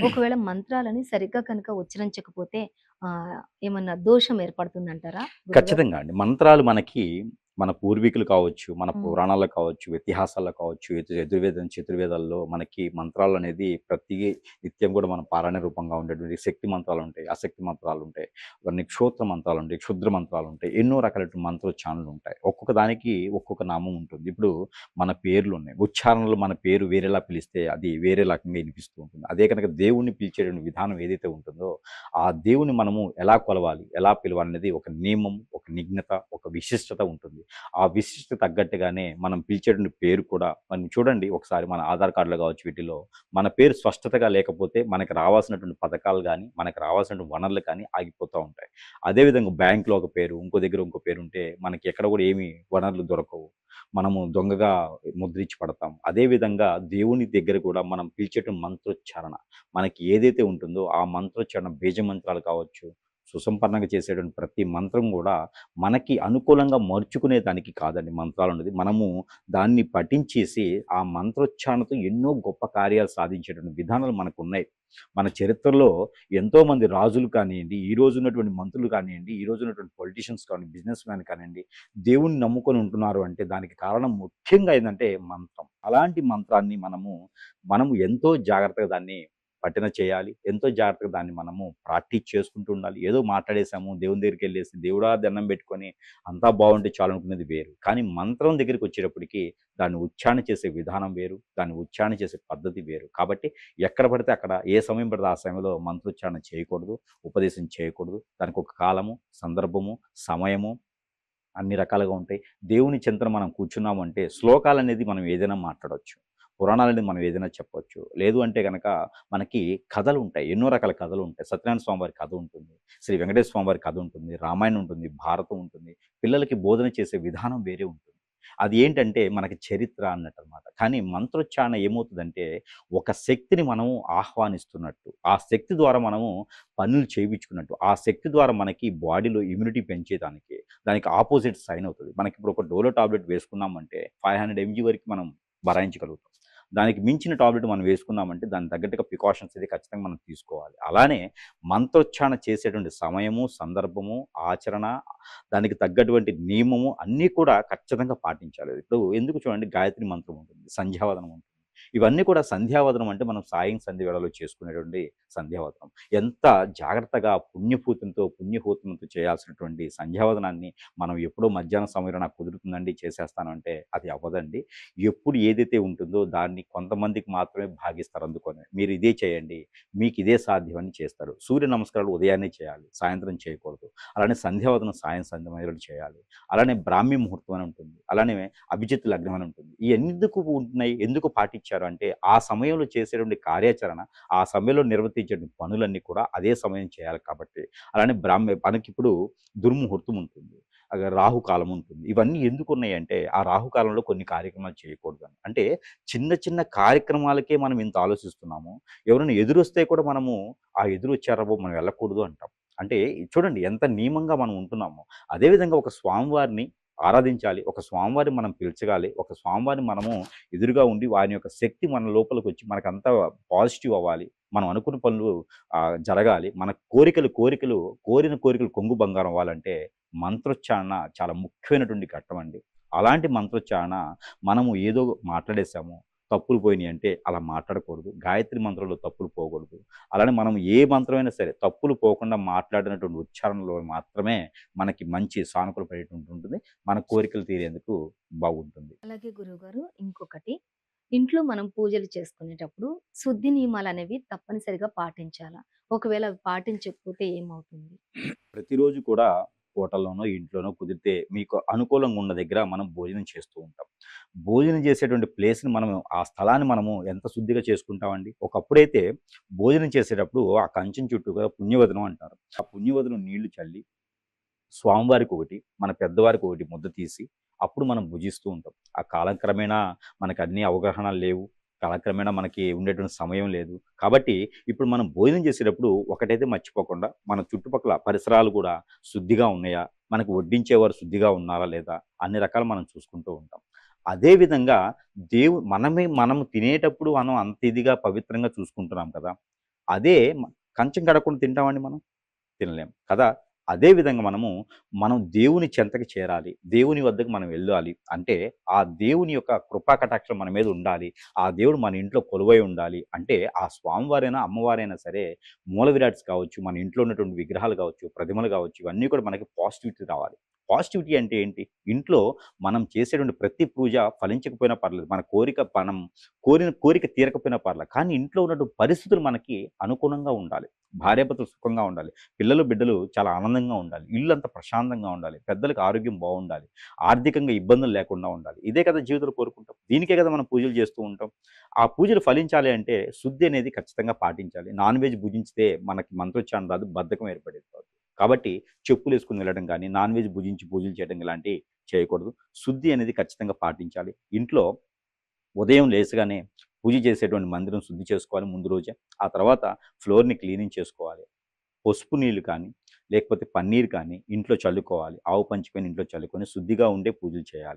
ఒకవేళ మంత్రాలని సరిగ్గా కనుక ఉచ్చరించకపోతే ఏమన్నా దోషం ఏర్పడుతుందంటారా గురుగారు? ఖచ్చితంగా అండి. మంత్రాలు మనకి మన పూర్వీకులు కావచ్చు, మన హ్మ్. పురాణాల్లో కావచ్చు, ఇతిహాసాల్లో కావచ్చు, యజుర్వేదం, చతుర్వేదాల్లో మనకి మంత్రాలనేది ప్రతి నిత్యం గూడా మనం పారాయణ రూపంగా ఉండేటువంటి శక్తి మంత్రాలుంటాయి, అశక్తి మంత్రాలుంటాయి, నిక్షోత్ర మంత్రాలుంటాయి, క్షుద్ర మంత్రాలుంటాయి. ఎన్నో రకాలైనటువంటి మంత్రోచ్చారణలుంటాయి. ఒక్కొక్క దానికి ఒక్కొక్క నామం ఉంటుంది. ఇప్పుడు మన పేర్లున్నాయి. ఉచ్చారణలో మన పేరు వేరేలా పిలిస్తే అది వేరే రకంగా ఇనిపిస్తూ ఉంటుంది. అదే కనుక దేవుడిని పిలిచేటువంటి విధానం ఏదైతే ఉంటుందో ఆ దేవుని మనము ఎలా కొలవాలి, ఎలా పిలవాలనేది ఒక నియమం, ఒక నిఘ్నత, ఒక విశిష్టత ఉంటుంది. ఆ విశిష్టత తగ్గట్టుగానే మనం పిలిచేటువంటి పేరు కూడా మనం చూడండి ఒకసారి మన ఆధార్ కార్డులో కావచ్చు వీటిలో మన పేరు స్పష్టతగా లేకపోతే మనకు రావాల్సినటువంటి పథకాలు గానీ, మనకు రావాల్సినటువంటి వనరులు కానీ ఆగిపోతా ఉంటాయి. అదేవిధంగా బ్యాంక్‌లో ఒక పేరు, ఇంకో దగ్గర ఇంకో పేరుంటే మనకి ఎక్కడ కూడా ఏమి వనరులు దొరకవు. మనము దొంగగా ముద్రించి పడతాం. అదేవిధంగా దేవుని దగ్గర కూడా మనం పిలిచేటువంటి మంత్రోచ్చారణ మనకి ఏదైతే ఉంటుందో ఆ మంత్రోచ్చారణ బీజ మంత్రాలు కావచ్చు, సుసంపన్నంగా చేసేటువంటి ప్రతి మంత్రం గూడా మనకి అనుకూలంగా మరుచుకునే దానికి కాదండి మంత్రాలనేది. మనము దాన్ని పఠించేసి ఆ మంత్రోచ్చారణతో ఎన్నో గొప్ప కార్యాలు సాధించేటువంటి విధానాలు మనకున్నాయి. మన చరిత్రలో ఎంతోమంది రాజులు కానియండి, ఈ రోజు ఉన్నటువంటి మంత్రులు కానియండి, ఈ రోజు ఉన్నటువంటి పొలిటీషియన్స్ కానియండి, బిజినెస్ మ్యాన్ కానియండి, దేవుడిని నమ్ముకొని ఉంటున్నారు అంటే దానికి కారణం ముఖ్యంగా ఏందంటే మంత్రం. అలాంటి మంత్రాన్ని మనము ఎంతో జాగ్రత్తగా దాన్ని పఠన చేయాలి. ఎంతో జాగ్రత్తగా దాన్ని మనము ప్రాక్టీస్ చేసుకుంటూ ఉండాలి. ఏదో మాట్లాడేసాము, దేవుని దగ్గరికెళ్ళేసి దేవుడా దండం పెట్టుకొని అంతా బావుంటే చాలనుకునేది వేరు. కానీ మంత్రం దగ్గరికొచ్చేటప్పటికి దాన్ని ఉచ్చారణ చేసే విధానం వేరు. దాన్ని ఉచ్చారణ చేసే పద్ధతి వేరు. కాబట్టి ఎక్కడ పడితే అక్కడ, ఏ సమయం పడితే ఆ సమయంలో మంత్రోచ్చారణ చేయకూడదు. ఉపదేశం చేయకూడదు. దానికొక కాలము, సందర్భము, సమయము అన్ని రకాలుగా ఉంటాయి. దేవుని చింతన మనం కూర్చున్నామంటే శ్లోకాలనేది మనం ఏదైనా మాట్లాడొచ్చు. పురాణాలనేది మనం ఏదైనా చెప్పొచ్చు. లేదు అంటే గనక మనకి కథలుంటాయి. ఎన్నో రకాల కథలుంటాయి. సత్యనారాయణ స్వామి వారి కథ ఉంటుంది. శ్రీ వెంకటేశ్వర స్వామి వారి కథ ఉంటుంది. రామాయణం ఉంటుంది. భారతం ఉంటుంది. పిల్లలకి బోధన చేసే విధానం వేరే ఉంటుంది. అది ఏంటంటే మనకి చరిత్ర అన్నట్టనమాట. కానీ మంత్రోచ్చారణ ఏమవుతదంటే ఒక శక్తిని మనం ఆహ్వానిస్తున్నట్టు. ఆ శక్తి ద్వారా మనము పనులు చేయించుకున్నట్టు. ఆ శక్తి ద్వారా మనకి బాడీలో ఇమ్యూనిటీ పెంచేదానికి దానికి ఆపోజిట్ సైన్ అవుతది. మనకిప్పుడు ఒక డోలో టాబ్లెట్ వేసుకున్నామంటే 500 ఎంజీ వరకు మనం బరాయించగలుగుతాం. దానికి మించిన టాబ్లెట్ మనం వేసుకున్నామంటే దానికి తగ్గట్టుగా ప్రికాషన్స్ అయితే ఖచ్చితంగా మనం తీసుకోవాలి. అలానే మంత్రోచ్చారణ చేసేటువంటి సమయము, సందర్భము, ఆచరణ, దానికి తగ్గటువంటి నియమము అన్నీ కూడా ఖచ్చితంగా పాటించాలి. ఇప్పుడు ఎందుకు చూడండి గాయత్రి మంత్రం ఉంటుంది. సంధ్యావందనం ఉంటుంది. ఇవన్నీ కూడా సంధ్యావందనం అంటే మనం సాయం సంధ్య వేళలో చేసుకునేటువంటి సంధ్యావందనం. ఎంత జాగ్రత్తగా పుణ్యహూతంతో చేయాల్సినటువంటి సంధ్యావందనాన్ని మనం ఎప్పుడో మధ్యాహ్నం సమయంలో నాకు కుదురుతుందండి చేసేస్తాను అంటే అది అవ్వదండి. ఎప్పుడు ఏదైతే ఉంటుందో దాన్ని కొంతమందికి మాత్రమే భాగిస్తారు అందుకొని. మీరు ఇదే చేయండి, మీకు ఇదే సాధ్యం అని చేస్తారు. సూర్య నమస్కారాలు ఉదయాన్నే చేయాలి, సాయంత్రం చేయకూడదు. అలానే సంధ్యావందనం సంధ్య వేళలో చేయాలి. అలానే బ్రాహ్మీ ముహూర్తం అని ఉంటుంది. అలానే అభిజిత్ లగ్నం అని ఉంటుంది. ఇయెందుకు ఉంటున్నాయి? ఎందుకు పాటించారు అంటే ఆ సమయంలో చేసేటువంటి కార్యాచరణ, ఆ సమయంలో నిర్వర్తించేటువంటి పనులన్నీ కూడా అదే సమయం చేయాలి కాబట్టి. అలానే మనకిప్పుడు దుర్ముహూర్తం ఉంటుంది. రాహుకాలం ఉంటుంది. ఇవన్నీ ఎందుకున్నాయంటే, ఆ రాహుకాలంలో కొన్ని కార్యక్రమాలు చేయకూడదని. అంటే చిన్న చిన్న కార్యక్రమాలకే మనం ఇంత ఆలోచిస్తున్నాము. ఎవరైనా ఎదురొస్తే కూడా మనము, ఆ ఎదురొచ్చారా బాబు మనం వెళ్ళకూడదు అంటాం. అంటే చూడండి ఎంత నియమంగా మనం ఉంటున్నామో. అదే విధంగా ఒక స్వామివారిని ఆరాధించాలి. ఒక స్వామివారిని మనం పిలచగాలి. ఒక స్వామివారిని మనము ఎదురుగా ఉండి వారి యొక్క శక్తి మన లోపలికొచ్చి మనకంతా పాజిటివ్ అవ్వాలి. మనం అనుకున్న పనులు జరగాలి. మన కోరిన కోరికలు కొంగు బంగారం అవ్వాలంటే మంత్రోచ్చారణ చాలా ముఖ్యమైనటువంటి ఘట్టమండి. అలాంటి మంత్రోచ్చారణ మనము ఏదో మాట్లాడేసాము, తప్పులు పోయినాయంటే అలా మాట్లాడకూడదు. గాయత్రి మంత్రంలో తప్పులు పోకూడదు. అలానే మనం ఏ మంత్రమైనా సరే తప్పులు పోకుండా మాట్లాడినటువంటి ఉచ్చారణలో మాత్రమే మనకి మంచి సానుకూల పడేటువంటి ఉంటుంది. మన కోరికలు తీరేందుకు బాగుంటుంది. అలాగే గురువుగారు ఇంకొకటి, ఇంట్లో మనం పూజలు చేసుకునేటప్పుడు శుద్ధి నియమాలనేవి తప్పనిసరిగా పాటించాలా? ఒకవేళ అవి పాటించకపోతే ఏమవుతుంది? ప్రతిరోజు కూడా హోటల్‌లోనో, ఇంట్లోనో కుదిరితే మీకు అనుకూలంగా ఉన్న దగ్గర మనం భోజనం చేస్తూ ఉంటాం. భోజనం చేసేటువంటి ప్లేస్‌ని ఆ స్థలాన్ని మనము ఎంత శుద్ధిగా చేసుకుంటామండి. ఒకప్పుడైతే భోజనం చేసేటప్పుడు ఆ కంచెం చుట్టూగా పుణ్యవదనం అంటారు. ఆ పుణ్యవదనం నీళ్లు చల్లి స్వామివారికొకటి, మన పెద్దవారికొకటి ముద్ద తీసి, అప్పుడు మనం భుజిస్తూ ఉంటాం. ఆ కాలక్రమేణా మనకన్ని అవగాహనలు లేవు. కాలక్రమేణా మనకి ఉండేటువంటి సమయం లేదు. కాబట్టి ఇప్పుడు మనం భోజనం చేసేటప్పుడు ఒకటైతే మర్చిపోకుండా, మన చుట్టుపక్కల పరిసరాలు కూడా శుద్ధిగా ఉన్నాయా? మనకు వడ్డించేవారు శుద్ధిగా ఉన్నారా లేదా? అన్ని రకాలు మనం చూసుకుంటూ ఉంటాం. అదే విధంగా మనం తినేటప్పుడు మనం అంత ఇదిగా పవిత్రంగా చూసుకుంటున్నాం కదా! అదే కంచం కడగకుండా తింటామండి మనం? తినలేం కదా! అదే విధంగా మనం దేవుని చెంతకి చేరాలి. దేవుని వద్దకు మనం వెళ్ళాలి. అంటే ఆ దేవుని యొక్క కృపా కటాక్షం మన మీద ఉండాలి. ఆ దేవుడు మన ఇంట్లో కొలువై ఉండాలి. అంటే ఆ స్వామివారైనా, అమ్మవారైనా సరే మూల విరాట్స్ కావచ్చు, మన ఇంట్లో ఉన్నటువంటి విగ్రహాలు కావచ్చు, ప్రతిమలు కావచ్చు, ఇవన్నీ కూడా మనకి పాజిటివిటీ రావాలి. పాజిటివిటీ అంటే ఏంటి? ఇంట్లో మనం చేసేటువంటి ప్రతి పూజ ఫలించకపోయినా పర్లేదు. మన కోరిక మనం కోరిన కోరిక తీరకపోయినా పర్లేదు. కానీ ఇంట్లో ఉన్నటువంటి పరిస్థితులు మనకి అనుగుణంగా ఉండాలి. భార్యాభర్తలు సుఖంగా ఉండాలి. పిల్లలు, బిడ్డలు చాలా ఆనందంగా ఉండాలి. ఇల్లంతా ప్రశాంతంగా ఉండాలి. పెద్దలకి ఆరోగ్యం బావుండాలి. ఆర్థికంగా ఇబ్బందులు లేకుండా ఉండాలి. ఇదే కదా జీవితంలో కోరుకుంటాం. దీనికే కదా మనం పూజలు చేస్తూ ఉంటాం. ఆ పూజలు ఫలించాలి అంటే శుద్ధి అనేది ఖచ్చితంగా పాటించాలి. నాన్ వెజ్ భుజించితే మనకి మంత్రోచ్చారణ రాదు. బద్ధకం ఏర్పడిపోద్ది. కాబట్టి చెప్పులేసుకొని వెళ్ళడం గానీ, నాన్ వెజ్ భుజించి పూజలు చేయడం ఇలాంటివి చేయకూడదు. శుద్ధి అనేది ఖచ్చితంగా పాటించాలి. ఇంట్లో ఉదయం లేసగానే పూజ చేసేటువంటి మందిరం శుద్ధి చేసుకోవాలి ముందు రోజే. ఆ తర్వాత ఫ్లోర్‌ని క్లీనింగ్ చేసుకోవాలి. పసుపు నీళ్ళు కానీ, లేకపోతే పన్నీర్ కానీ ఇంట్లో చల్లుకోవాలి. ఆవు పంచి పైన ఇంట్లో చల్లుకొని శుద్ధిగా ఉండే పూజలు చేయాలి.